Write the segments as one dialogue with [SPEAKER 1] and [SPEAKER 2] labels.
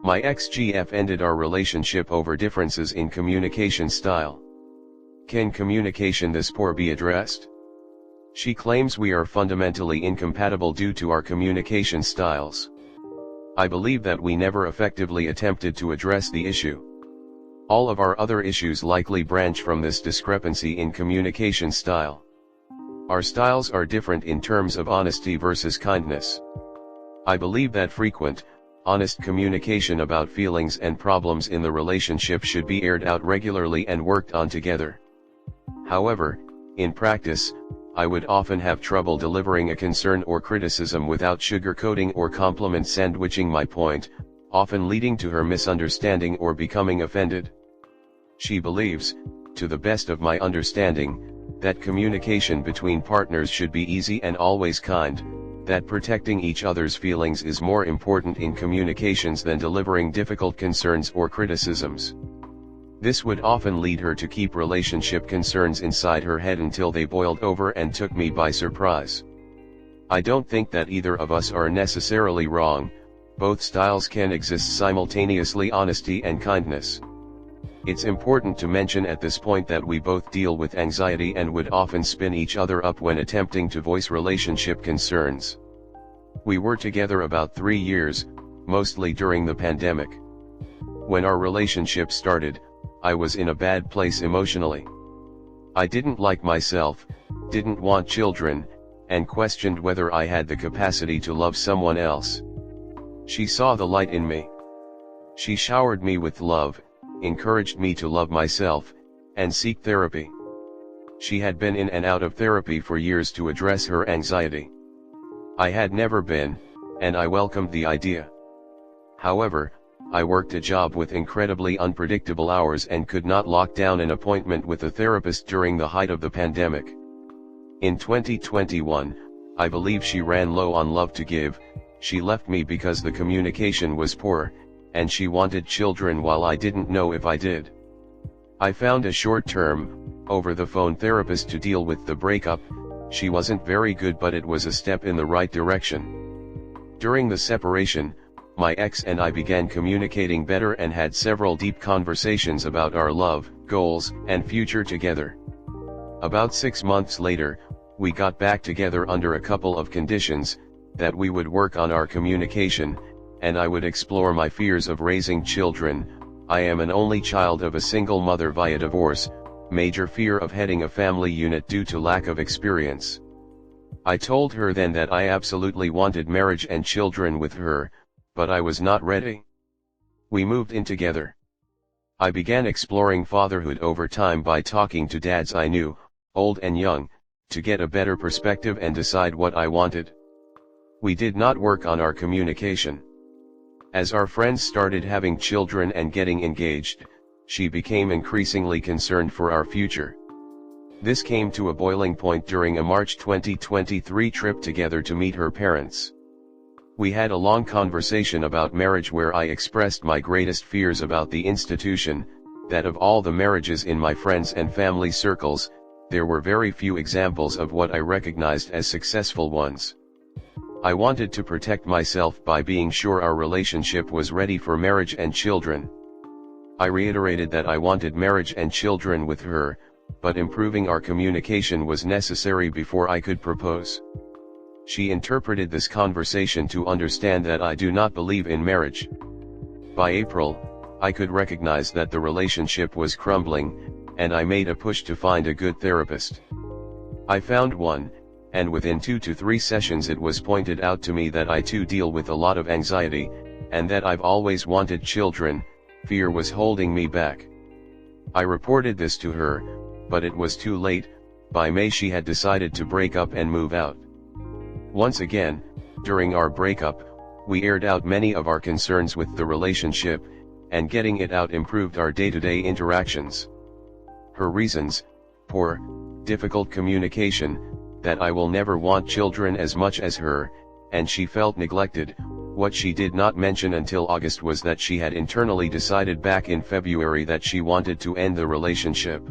[SPEAKER 1] My ex-GF ended our relationship over differences in communication style. Can communication this poor be addressed? She claims we are fundamentally incompatible due to our communication styles. I believe that we never effectively attempted to address the issue. All of our other issues likely branch from this discrepancy in communication style. Our styles are different in terms of honesty versus kindness. I believe that frequent, honest communication about feelings and problems in the relationship should be aired out regularly and worked on together. However, in practice, I would often have trouble delivering a concern or criticism without sugarcoating or compliment sandwiching my point, often leading to her misunderstanding or becoming offended. She believes, to the best of my understanding, that communication between partners should be easy and always kind, that protecting each other's feelings is more important in communications than delivering difficult concerns or criticisms. This would often lead her to keep relationship concerns inside her head until they boiled over and took me by surprise. I don't think that either of us are necessarily wrong, both styles can exist simultaneously: honesty and kindness. It's important to mention at this point that we both deal with anxiety and would often spin each other up when attempting to voice relationship concerns. We were together about 3 years, mostly during the pandemic. When our relationship started, I was in a bad place emotionally. I didn't like myself, didn't want children, and questioned whether I had the capacity to love someone else. She saw the light in me. She showered me with love, encouraged me to love myself, and seek therapy. She had been in and out of therapy for years to address her anxiety. I had never been, and I welcomed the idea. However, I worked a job with incredibly unpredictable hours and could not lock down an appointment with a therapist during the height of the pandemic. In 2021, I believe she ran low on love to give. She left me because the communication was poor, and she wanted children while I didn't know if I did. I found a short-term, over-the-phone therapist to deal with the breakup. She wasn't very good, but it was a step in the right direction. During the separation, my ex and I began communicating better and had several deep conversations about our love, goals, and future together. About 6 months later, we got back together under a couple of conditions: that we would work on our communication, and I would explore my fears of raising children. I am an only child of a single mother via divorce, major fear of heading a family unit due to lack of experience. I told her then that I absolutely wanted marriage and children with her, but I was not ready. We moved in together. I began exploring fatherhood over time by talking to dads I knew, old and young, to get a better perspective and decide what I wanted. We did not work on our communication. As our friends started having children and getting engaged, she became increasingly concerned for our future. This came to a boiling point during a March 2023 trip together to meet her parents. We had a long conversation about marriage where I expressed my greatest fears about the institution, that of all the marriages in my friends and family circles, there were very few examples of what I recognized as successful ones. I wanted to protect myself by being sure our relationship was ready for marriage and children. I reiterated that I wanted marriage and children with her, but improving our communication was necessary before I could propose. She interpreted this conversation to understand that I do not believe in marriage. By April, I could recognize that the relationship was crumbling, and I made a push to find a good therapist. I found one, and within 2 to 3 sessions it was pointed out to me that I too deal with a lot of anxiety, and that I've always wanted children. Fear was holding me back. I reported this to her, but it was too late. By May she had decided to break up and move out. Once again, during our breakup, we aired out many of our concerns with the relationship, and getting it out improved our day-to-day interactions. Her reasons: poor, difficult communication, that I will never want children as much as her, and she felt neglected. What she did not mention until August was that she had internally decided back in February that she wanted to end the relationship.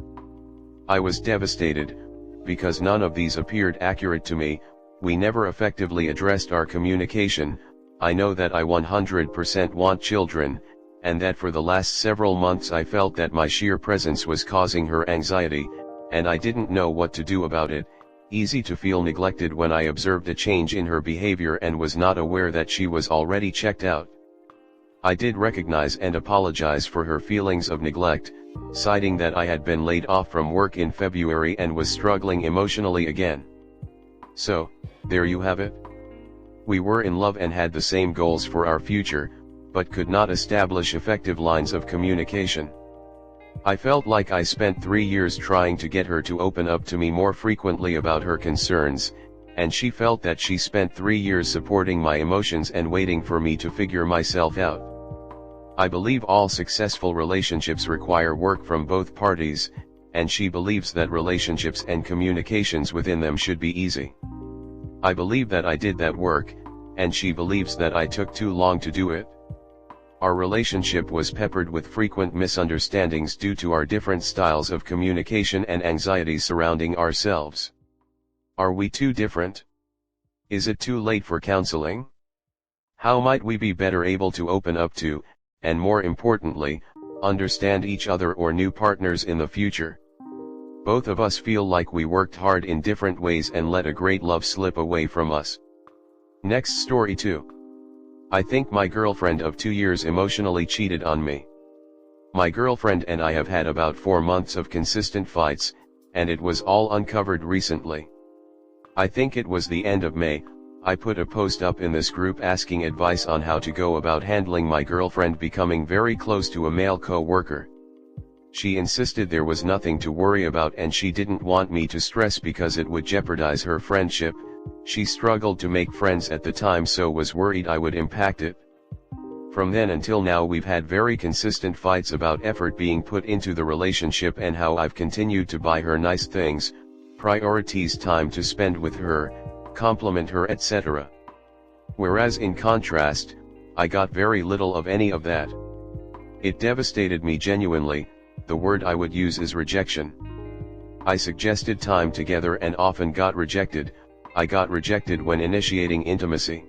[SPEAKER 1] I was devastated, because none of these appeared accurate to me. We never effectively addressed our communication. I know that I 100% want children, and that for the last several months I felt that my sheer presence was causing her anxiety, and I didn't know what to do about it. Easy to feel neglected when I observed a change in her behavior and was not aware that she was already checked out. I did recognize and apologize for her feelings of neglect, citing that I had been laid off from work in February and was struggling emotionally again. So, there you have it. We were in love and had the same goals for our future, but could not establish effective lines of communication. I felt like I spent 3 years trying to get her to open up to me more frequently about her concerns, and she felt that she spent 3 years supporting my emotions and waiting for me to figure myself out. I believe all successful relationships require work from both parties, and she believes that relationships and communications within them should be easy. I believe that I did that work, and she believes that I took too long to do it. Our relationship was peppered with frequent misunderstandings due to our different styles of communication and anxiety surrounding ourselves. Are we too different? Is it too late for counseling? How might we be better able to open up to, and more importantly, understand each other or new partners in the future? Both of us feel like we worked hard in different ways and let a great love slip away from us. Next story 2. I think my girlfriend of 2 years emotionally cheated on me. My girlfriend and I have had about 4 months of consistent fights, and it was all uncovered recently. I think it was the end of May. I put a post up in this group asking advice on how to go about handling my girlfriend becoming very close to a male co-worker. She insisted there was nothing to worry about and she didn't want me to stress because it would jeopardize her friendship. She struggled to make friends at the time, so was worried I would impact it. From then until now we've had very consistent fights about effort being put into the relationship and how I've continued to buy her nice things, prioritize time to spend with her, compliment her, etc. Whereas in contrast, I got very little of any of that. It devastated me genuinely. The word I would use is rejection. I suggested time together and often got rejected. I got rejected when initiating intimacy.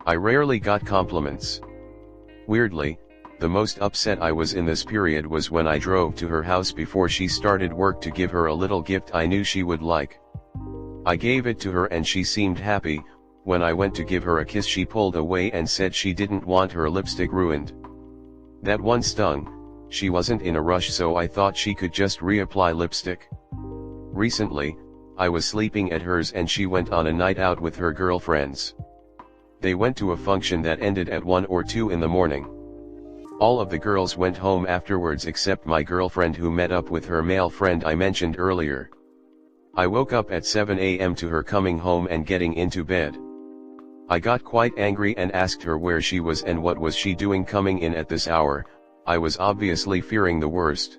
[SPEAKER 1] I rarely got compliments. Weirdly, the most upset I was in this period was when I drove to her house before she started work to give her a little gift I knew she would like. I gave it to her and she seemed happy. When I went to give her a kiss she pulled away and said she didn't want her lipstick ruined. That one stung. She wasn't in a rush, so I thought she could just reapply lipstick. Recently, I was sleeping at hers and she went on a night out with her girlfriends. They went to a function that ended at 1 or 2 in the morning. All of the girls went home afterwards except my girlfriend, who met up with her male friend I mentioned earlier. I woke up at 7 a.m. to her coming home and getting into bed. I got quite angry and asked her where she was and what was she doing coming in at this hour. I was obviously fearing the worst.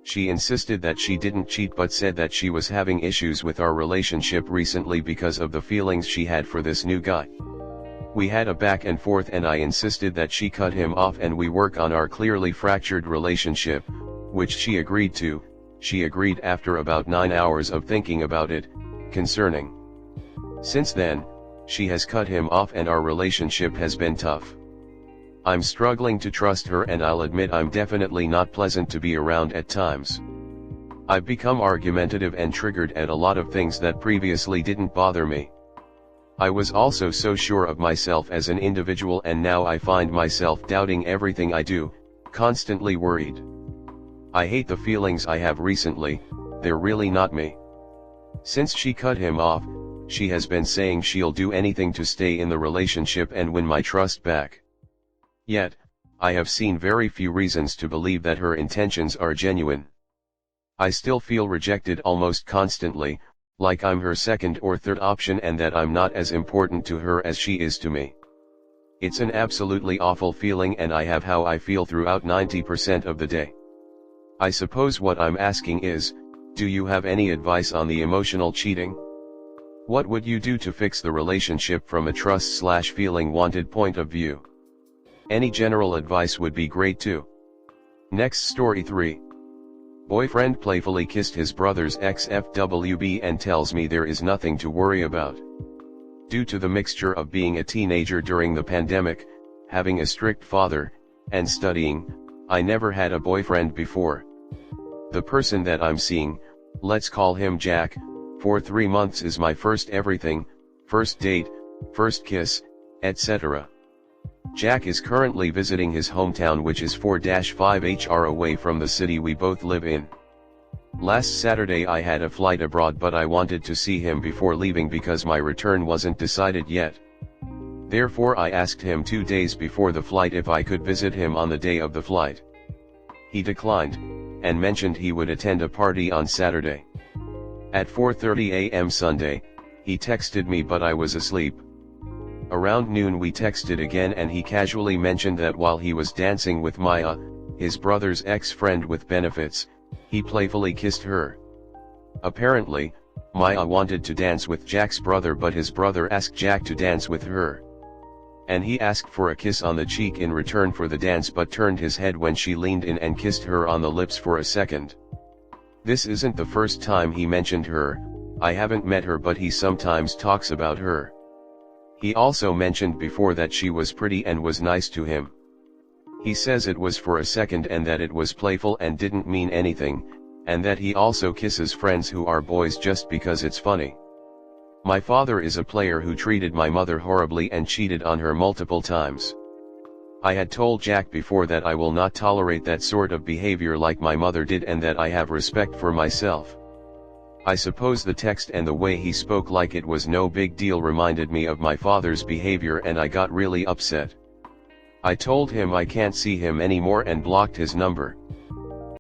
[SPEAKER 1] She insisted that she didn't cheat but said that she was having issues with our relationship recently because of the feelings she had for this new guy. We had a back and forth and I insisted that she cut him off and we work on our clearly fractured relationship, which she agreed to. She agreed after about 9 hours of thinking about it, concerning. Since then, she has cut him off and our relationship has been tough. I'm struggling to trust her and I'll admit I'm definitely not pleasant to be around at times. I've become argumentative and triggered at a lot of things that previously didn't bother me. I was also so sure of myself as an individual and now I find myself doubting everything I do, constantly worried. I hate the feelings I have recently. They're really not me. Since she cut him off, she has been saying she'll do anything to stay in the relationship and win my trust back. Yet, I have seen very few reasons to believe that her intentions are genuine. I still feel rejected almost constantly, like I'm her second or third option and that I'm not as important to her as she is to me. It's an absolutely awful feeling and I have how I feel throughout 90% of the day. I suppose what I'm asking is, do you have any advice on the emotional cheating? What would you do to fix the relationship from a trust/feeling wanted point of view? Any general advice would be great too. Next story 3. Boyfriend playfully kissed his brother's ex FWB and tells me there is nothing to worry about. Due to the mixture of being a teenager during the pandemic, having a strict father, and studying, I never had a boyfriend before. The person that I'm seeing, let's call him Jack, for 3 months is my first everything, first date, first kiss, etc. Jack is currently visiting his hometown, which is 4-5 HR away from the city we both live in. Last Saturday I had a flight abroad, but I wanted to see him before leaving because my return wasn't decided yet. Therefore I asked him 2 days before the flight if I could visit him on the day of the flight. He declined, and mentioned he would attend a party on Saturday. At 4:30 a.m. Sunday, he texted me but I was asleep. Around noon we texted again and he casually mentioned that while he was dancing with Maya, his brother's ex-friend with benefits, he playfully kissed her. Apparently, Maya wanted to dance with Jack's brother, but his brother asked Jack to dance with her. And he asked for a kiss on the cheek in return for the dance, but turned his head when she leaned in and kissed her on the lips for a second. This isn't the first time he mentioned her. I haven't met her, but he sometimes talks about her. He also mentioned before that she was pretty and was nice to him. He says it was for a second and that it was playful and didn't mean anything, and that he also kisses friends who are boys just because it's funny. My father is a player who treated my mother horribly and cheated on her multiple times. I had told Jack before that I will not tolerate that sort of behavior like my mother did, and that I have respect for myself. I suppose the text and the way he spoke like it was no big deal reminded me of my father's behavior, and I got really upset. I told him I can't see him anymore and blocked his number.